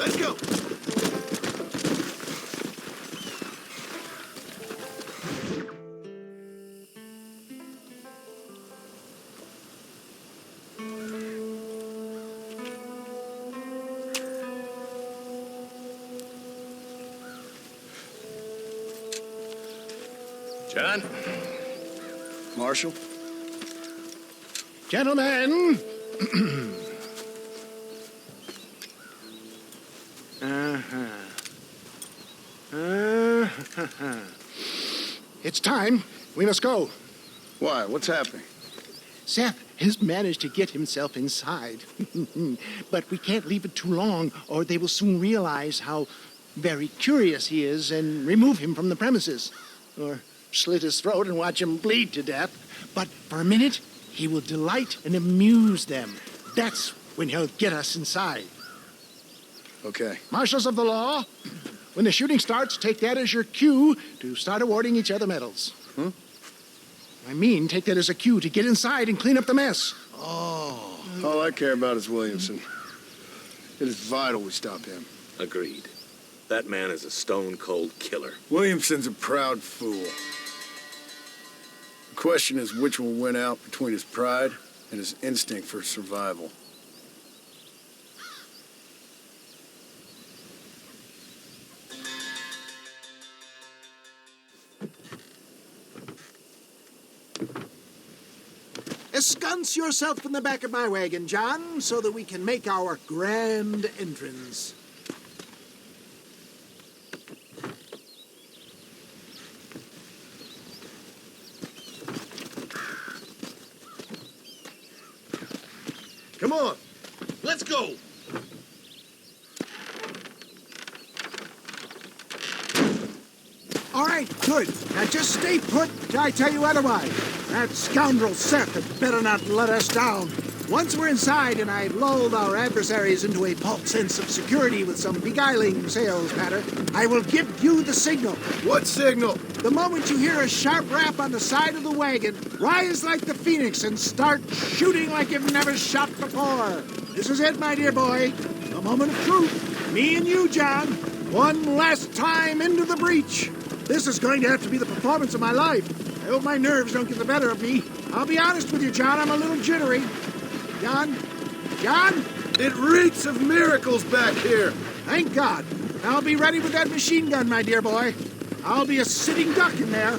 Let's go. John? Marshal? Gentlemen! It's time. We must go. Why? What's happening? Seth has managed to get himself inside. But we can't leave it too long, or they will soon realize how very curious he is and remove him from the premises. Or slit his throat and watch him bleed to death. But for a minute, he will delight and amuse them. That's when he'll get us inside. Okay. Marshals of the law, when the shooting starts, take that as your cue to start awarding each other medals. Huh? I mean, take that as a cue to get inside and clean up the mess. Oh. All I care about is Williamson. It is vital we stop him. Agreed. That man is a stone-cold killer. Williamson's a proud fool. The question is which will win out between his pride and his instinct for survival. Ensconce yourself in the back of my wagon, John, so that we can make our grand entrance. Come on, let's go. All right, good. Now just stay put till I tell you otherwise. That scoundrel Seth had better not let us down. Once we're inside and I've lulled our adversaries into a false sense of security with some beguiling sales patter, I will give you the signal. What signal? The moment you hear a sharp rap on the side of the wagon, rise like the phoenix and start shooting like you've never shot before. This is it, my dear boy. A moment of truth. Me and you, John. One last time into the breach. This is going to have to be the performance of my life. I hope my nerves don't get the better of me. I'll be honest with you, John. I'm a little jittery. John? John? It reeks of miracles back here. Thank God. I'll be ready with that machine gun, my dear boy. I'll be a sitting duck in there.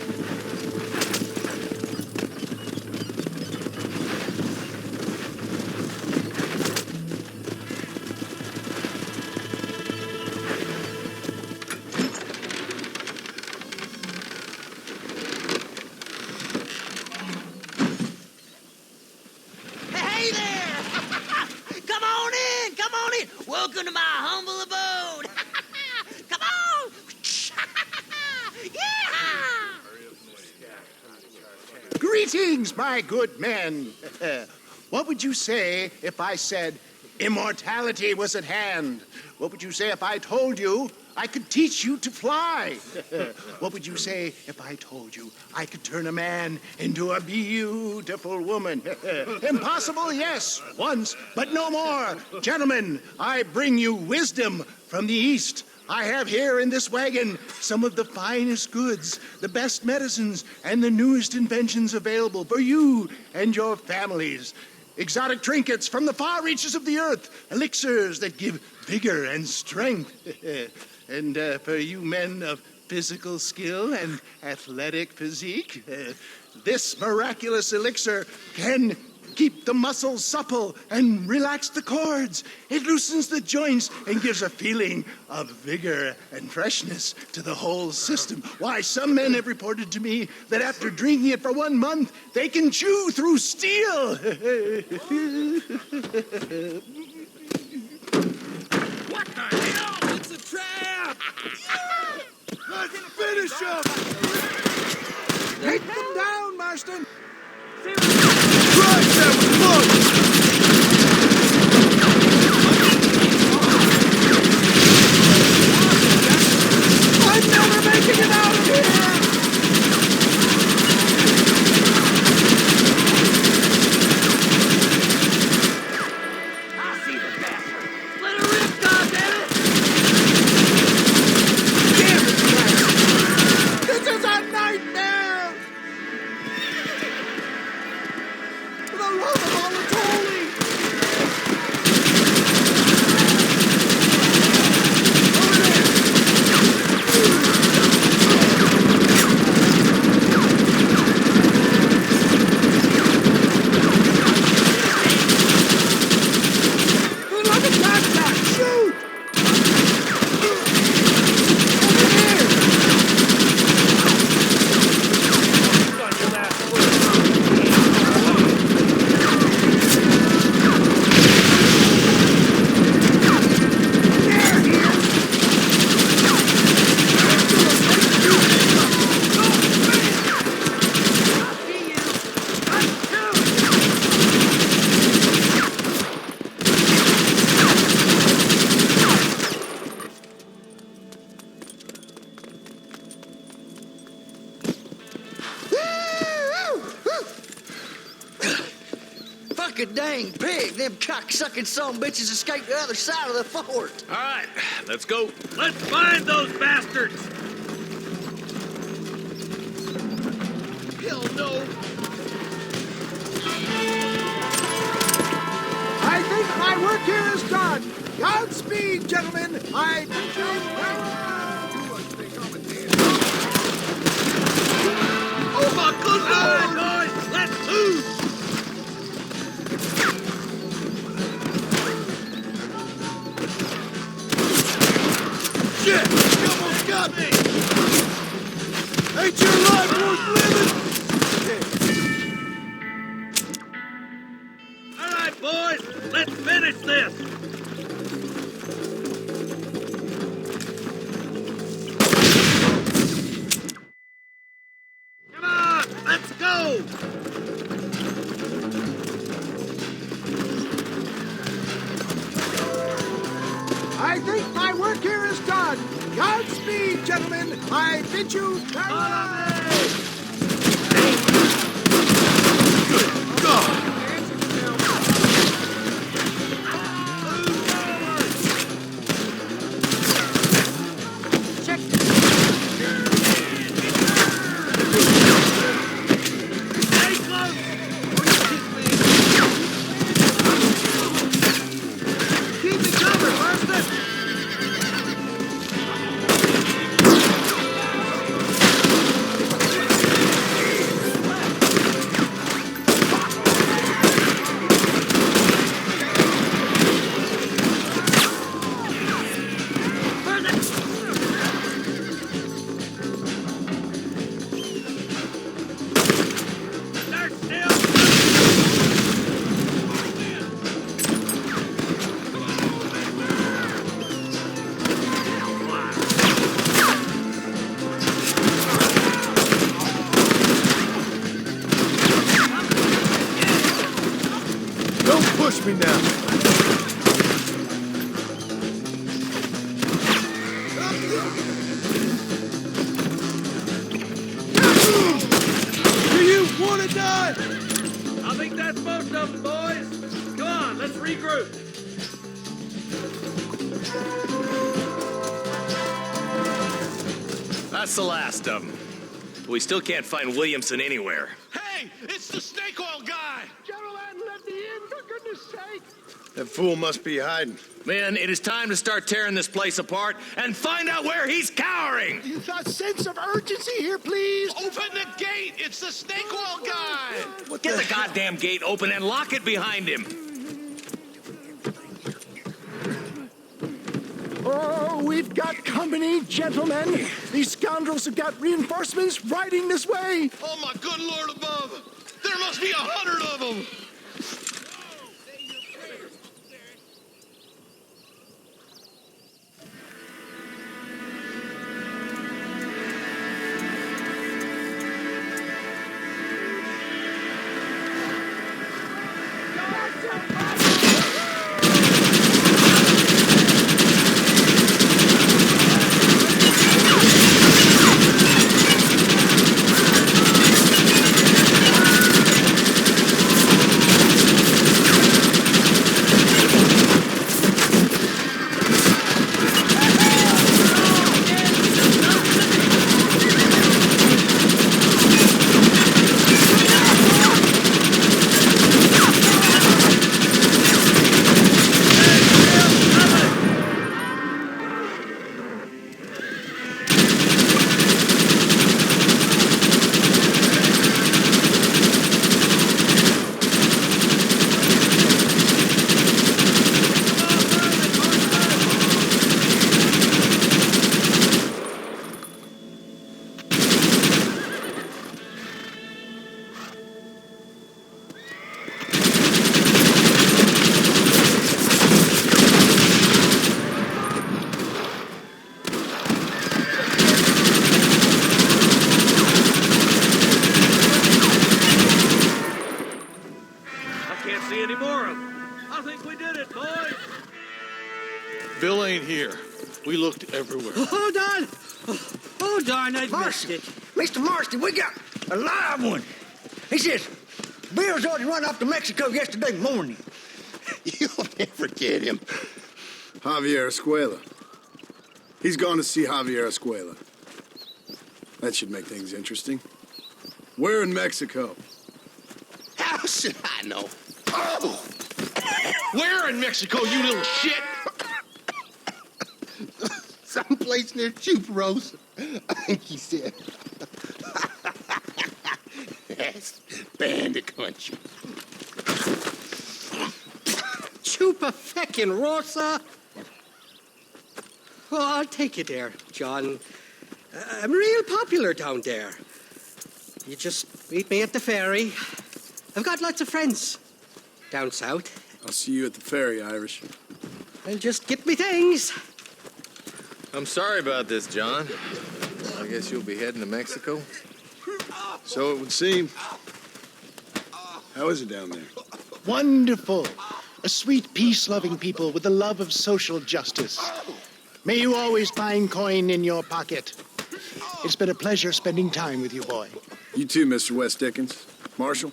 Hey there! Come on in! Come on in! Welcome to my humble abode! Come on! Yeah! Greetings, my good men. What would you say if I said immortality was at hand? What would you say if I told you I could teach you to fly? What would you say if I told you I could turn a man into a beautiful woman? Impossible, yes, once, but no more. Gentlemen, I bring you wisdom from the East. I have here in this wagon some of the finest goods, the best medicines, and the newest inventions available for you and your families. Exotic trinkets from the far reaches of the earth, elixirs that give vigor and strength. And for you men of physical skill and athletic physique, this miraculous elixir can keep the muscles supple and relax the cords. It loosens the joints and gives a feeling of vigor and freshness to the whole system. Why, some men have reported to me that after drinking it for 1 month, they can chew through steel. What the hell? It's a trap! Let's finish him! Take them down, Marston. Christ, that was close! I'm never making it out of here! I dang pig. Them cocksucking son bitches escaped the other side of the fort. All right, let's go. Let's find those bastards! Hell no. I think my work here is done. Godspeed, gentlemen. I bid you Oh my good lord! All right, boys, let's move! Shit! You almost got me! Ain't your life worth living? All right, boys, let's finish this! Come on, let's go! I think my work here is done. Godspeed, gentlemen. I bid you farewell. Good God! Stay close! Keep me covered, Buster! They're still... Don't push me now. Do you want to die? I think that's most of them, boys. Come on, let's regroup. That's the last of them. We still can't find Williamson anywhere. Hey, it's the snake oil guy! Gentlemen, let me in, for goodness sake. That fool must be hiding. Men, it is time to start tearing this place apart and find out where he's cowering! A sense of urgency here, please. Open the gate! It's the snake oil guy! Get the goddamn gate open and lock it behind him! Oh, we've got company, gentlemen. These scoundrels have got reinforcements riding this way. Oh my good lord above! There must be 100 of them! Bill ain't here. We looked everywhere. Hold on! Oh, darn, I missed it. Mr. Marston, we got a live one. He says, Bill's already run off to Mexico yesterday morning. You'll never get him. Javier Escuela. He's gone to see Javier Escuela. That should make things interesting. Where in Mexico? How should I know? Oh! Where in Mexico, you little shit? Someplace near Chuparosa, I think he said. That's bandit country. Chupa-feckin' Rosa? Oh, I'll take you there, John. I'm real popular down there. You just meet me at the ferry. I've got lots of friends down south. I'll see you at the ferry, Irish. I'll just get me things. I'm sorry about this, John. I guess you'll be heading to Mexico. So it would seem. How is it down there? Wonderful. A sweet, peace-loving people with the love of social justice. May you always find coin in your pocket. It's been a pleasure spending time with you, boy. You too, Mr. West Dickens. Marshal?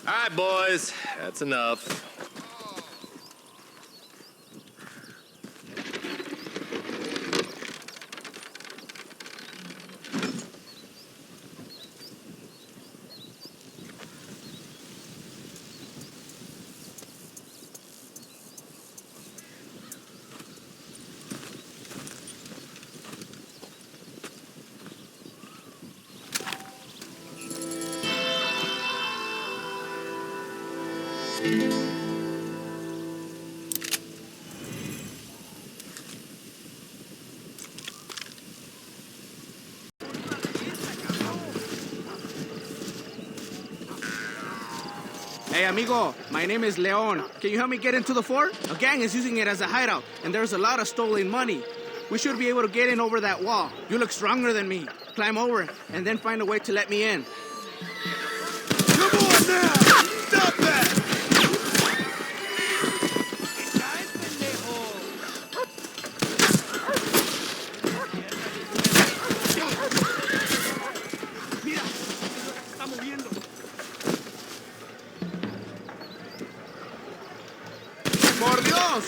All right, boys. That's enough. Hey, amigo, my name is Leon. Can you help me get into the fort? A gang is using it as a hideout, and there's a lot of stolen money. We should be able to get in over that wall. You look stronger than me. Climb over, and then find a way to let me in. Come on now! Stop that! ¡Por Dios!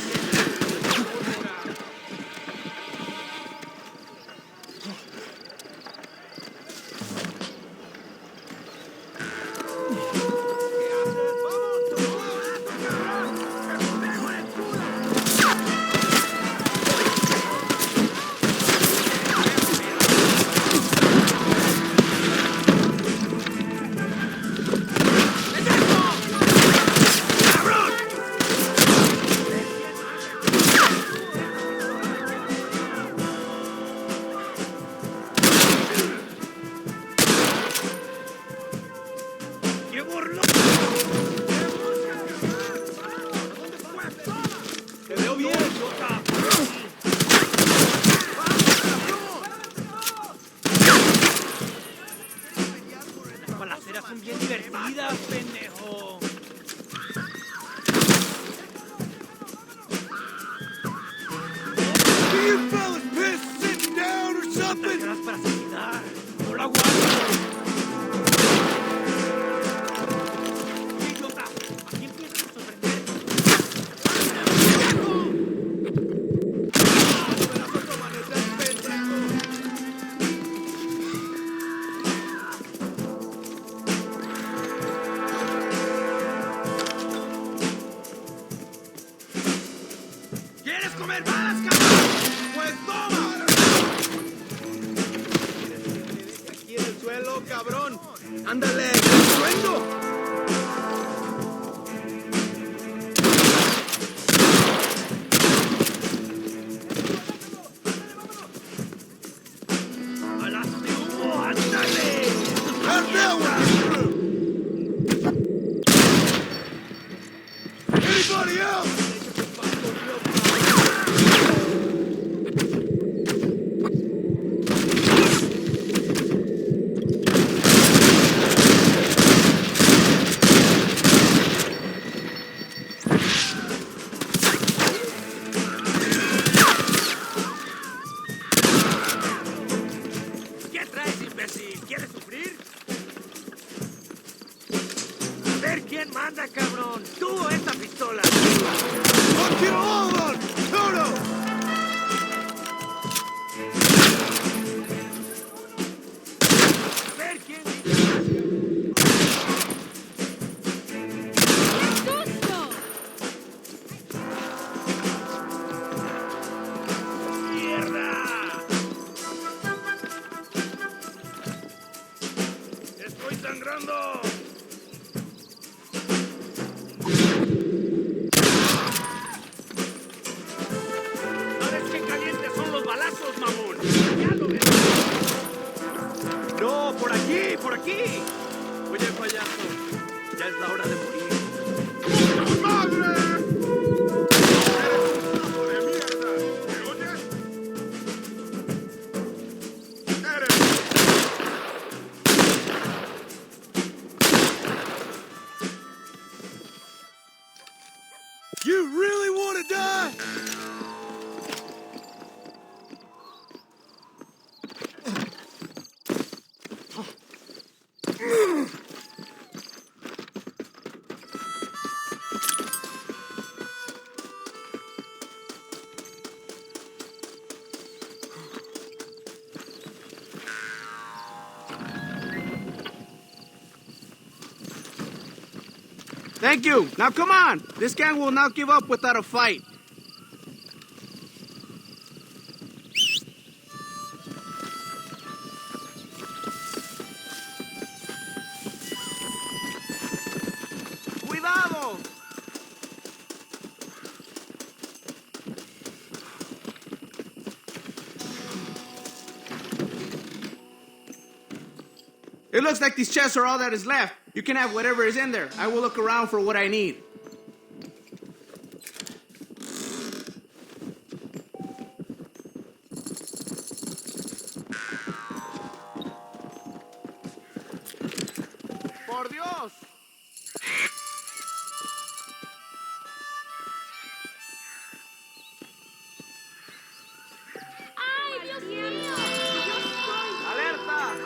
Son bien divertidas, pendejo. Do you fellas pissed sitting down or something? Para seguidar. No lo aguanto. Idiota. Aquí empiezas a sorprender. ¿Quieres comer balas, cabrón? Pues toma. Aquí en el suelo, cabrón. Ándale, sueldo. ¡Balas de humo! ¡Ándale! How's that one? Anybody else? ¿Qué traes, imbécil? ¿Quieres sufrir? Get all on! Toto! ¡Estoy sangrando! ¿Sabes qué calientes son los balazos, mamón? ¡Ya lo ves! No, por aquí, por aquí. Oye, payaso, ya es la hora de morir. ¡Puta madre! ¡Eres un sapo de mierda! ¿Me oyes? ¡Eres! You really want to die? Thank you. Now come on. This gang will not give up without a fight. Cuidado! It looks like these chests are all that is left. You can have whatever is in there. I will look around for what I need. Por Dios! ¡Ay, Dios mío! ¡Alerta!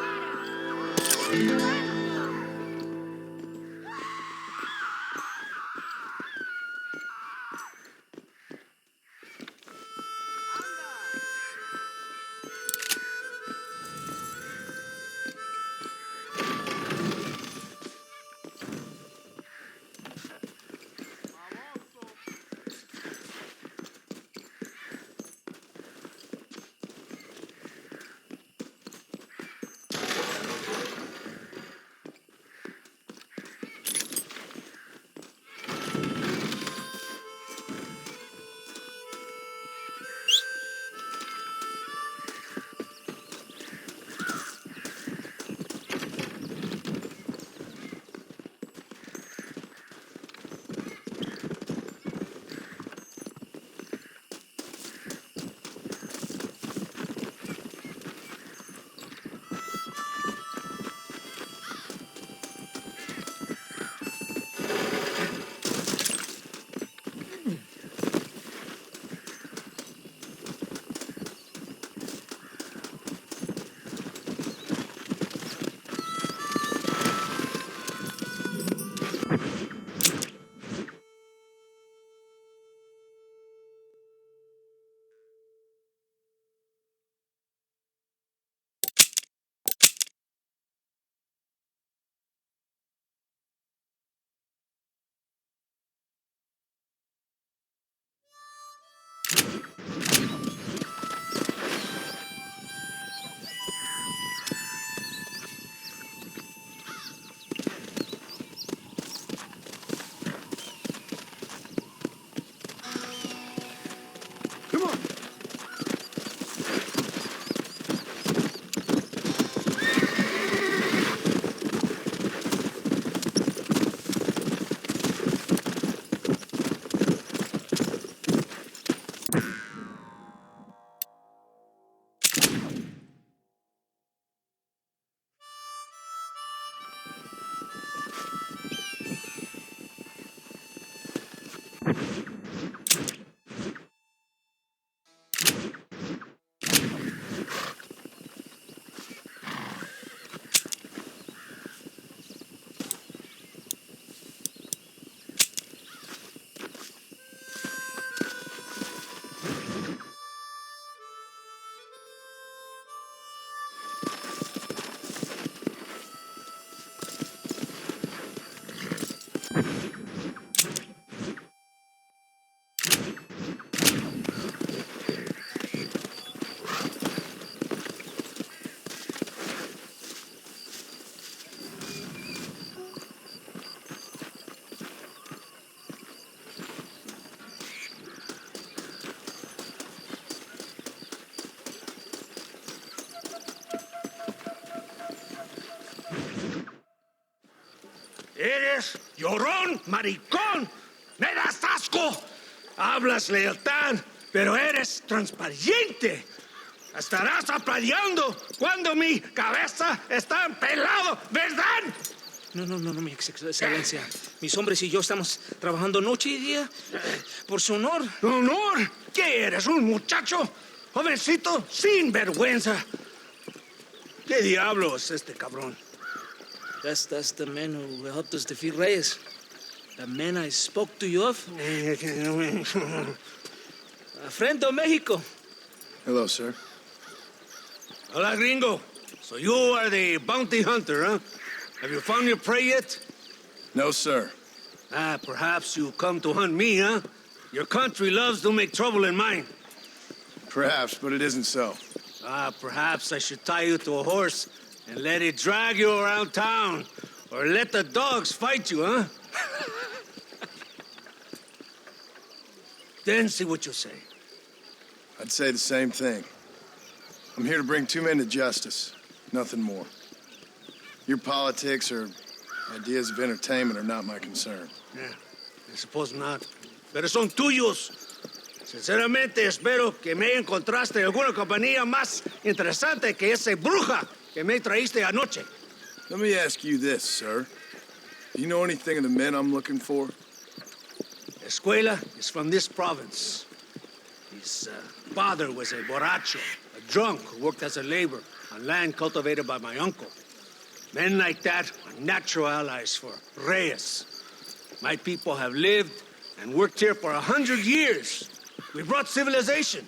Eres llorón, maricón. Me das asco. Hablas lealtad, pero eres transparente. Estarás aplaudiendo cuando mi cabeza está pelado, ¿verdad? No, mi excelencia. Mis hombres y yo estamos trabajando noche y día por su honor. ¿Honor? ¿Qué eres, un muchacho? Jovencito, sin vergüenza. ¿Qué diablo es este cabrón? That's the man who helped us defeat Reyes. The man I spoke to you of. A friend of Mexico. Hello, sir. Hola, gringo. So you are the bounty hunter, huh? Have you found your prey yet? No, sir. Perhaps you come to hunt me, huh? Your country loves to make trouble in mine. Perhaps, but it isn't so. Perhaps I should tie you to a horse and let it drag you around town. Or let the dogs fight you, huh? Then see what you say. I'd say the same thing. I'm here to bring two men to justice. Nothing more. Your politics or ideas of entertainment are not my concern. Yeah, I suppose not. Pero son tuyos. Sinceramente, espero que me encontraste alguna compañía más interesante que esa bruja que me traíste anoche. Let me ask you this, sir. Do you know anything of the men I'm looking for? Escuela is from this province. His father was a borracho, a drunk who worked as a laborer on land cultivated by my uncle. Men like that are natural allies for Reyes. My people have lived and worked here for 100 years. We brought civilization.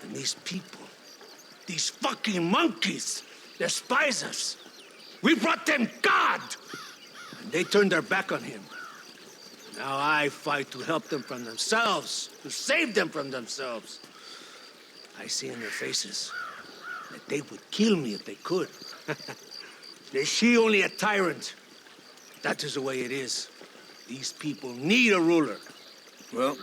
And these people, these fucking monkeys, despise us. We brought them God! And they turned their back on him. Now I fight to help them from themselves, to save them from themselves. I see in their faces that they would kill me if they could. Is she only a tyrant? That is the way it is. These people need a ruler. Well,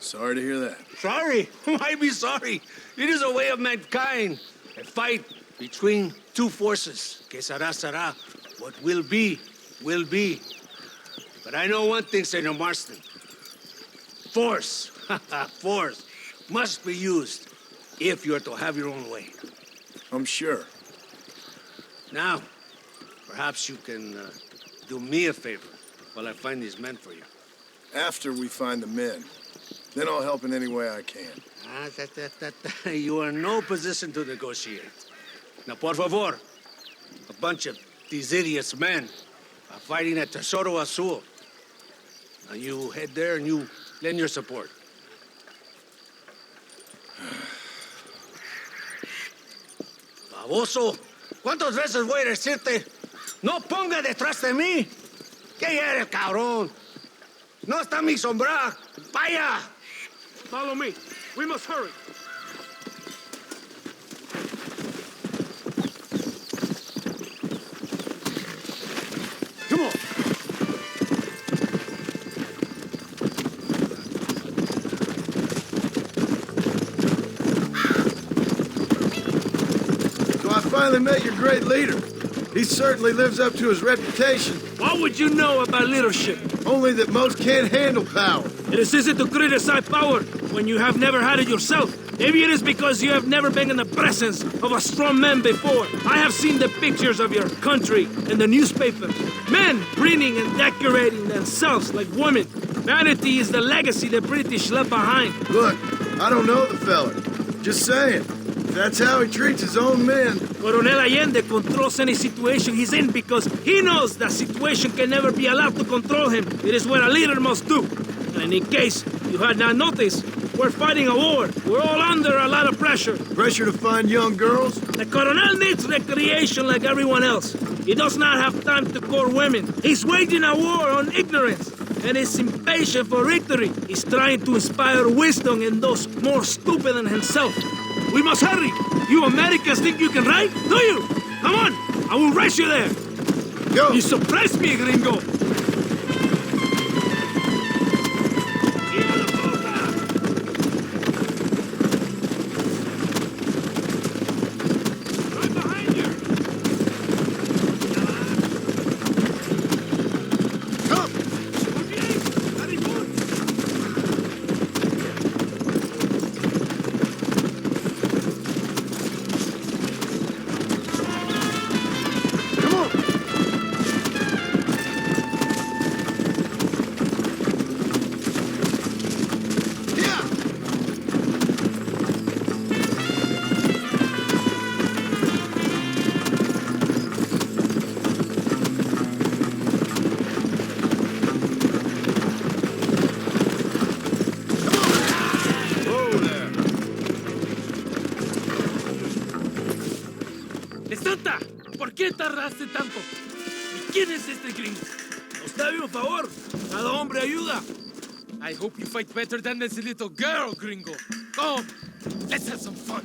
sorry to hear that. Sorry? Why be sorry? It is a way of mankind. A fight between two forces. Que será, será. What will be, will be. But I know one thing, Senor Marston. Force, force, must be used if you're to have your own way. I'm sure. Now, perhaps you can do me a favor while I find these men for you. After we find the men, then I'll help in any way I can. You are in no position to negotiate. Now, por favor, a bunch of these idiots men are fighting at Tesoro Azul. Now you head there and you lend your support. Baboso, ¿cuántas veces voy a decirte? No ponga detrás de mí. ¿Qué eres, cabrón? No está mi sombra. Vaya. Follow me. We must hurry. Come on. So I finally met your great leader. He certainly lives up to his reputation. What would you know about leadership? Only that most can't handle power. It is easy to criticize power when you have never had it yourself. Maybe it is because you have never been in the presence of a strong man before. I have seen the pictures of your country in the newspapers. Men preening and decorating themselves like women. Vanity is the legacy the British left behind. Look, I don't know the fella. Just saying. If that's how he treats his own men. Coronel Allende controls any situation he's in because he knows that situation can never be allowed to control him. It is what a leader must do. And in case you had not noticed, we're fighting a war. We're all under a lot of pressure. Pressure to find young girls? The Coronel needs recreation like everyone else. He does not have time to court women. He's waging a war on ignorance. And is impatient for victory. He's trying to inspire wisdom in those more stupid than himself. We must hurry. You Americans think you can ride? Do you? Come on. I will race you there. Go. You surprised me, gringo. Santa, ¿por qué tardaste tanto? ¿Y quién es este gringo? Nos debe un favor. Cada hombre ayuda. I hope you fight better than this little girl, gringo. Come, let's have some fun.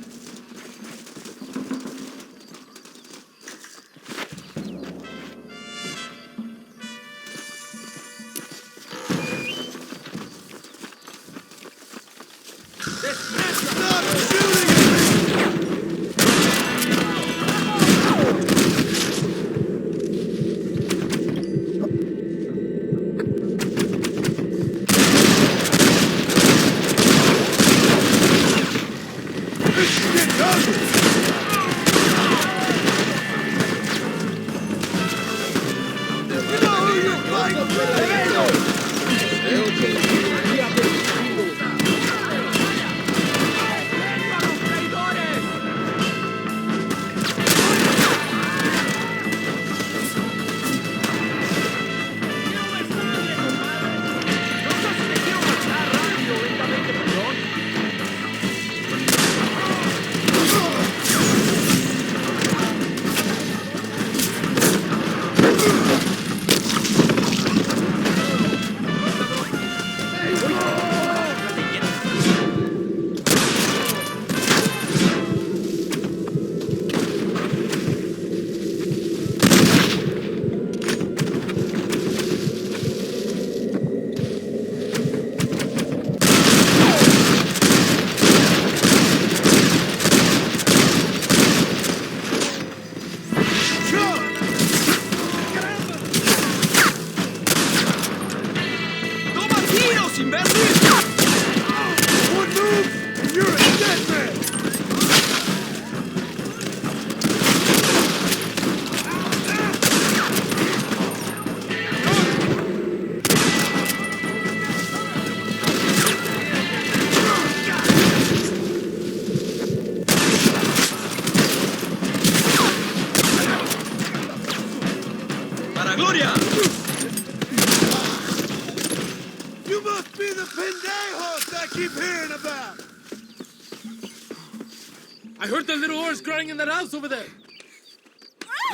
I heard the little oars crying in that house over there.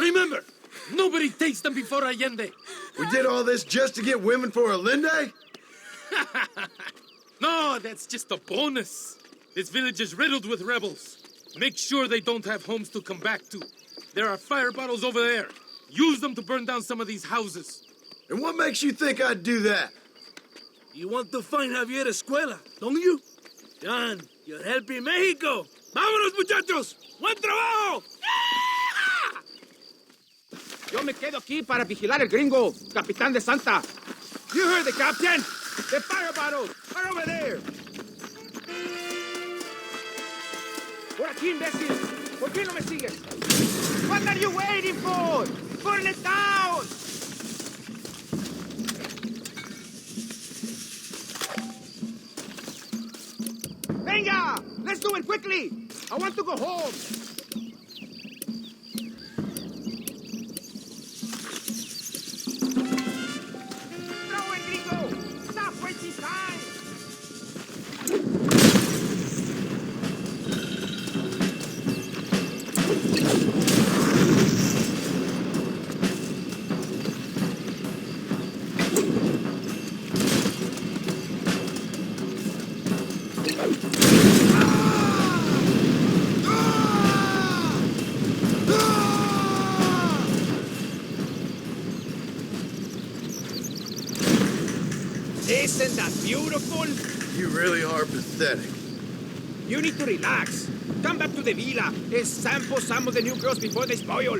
Remember, nobody takes them before Allende. We did all this just to get women for Allende? No, that's just a bonus. This village is riddled with rebels. Make sure they don't have homes to come back to. There are fire bottles over there. Use them to burn down some of these houses. And what makes you think I'd do that? You want to find Javier Escuela, don't you? John, you're helping Mexico. ¡Vámonos, muchachos! ¡Buen trabajo! Yo me quedo aquí para vigilar el gringo, Capitán de Santa. You heard the captain. The fire bottles are over there. Por aquí, imbécil. ¿Por qué no me sigues? What are you waiting for? Burn it down! Venga! Let's do it quickly! I want to go home! Throw it, gringo! Stop wasting time! Isn't that beautiful? You really are pathetic. You need to relax. Come back to the villa and sample some of the new girls before they spoil.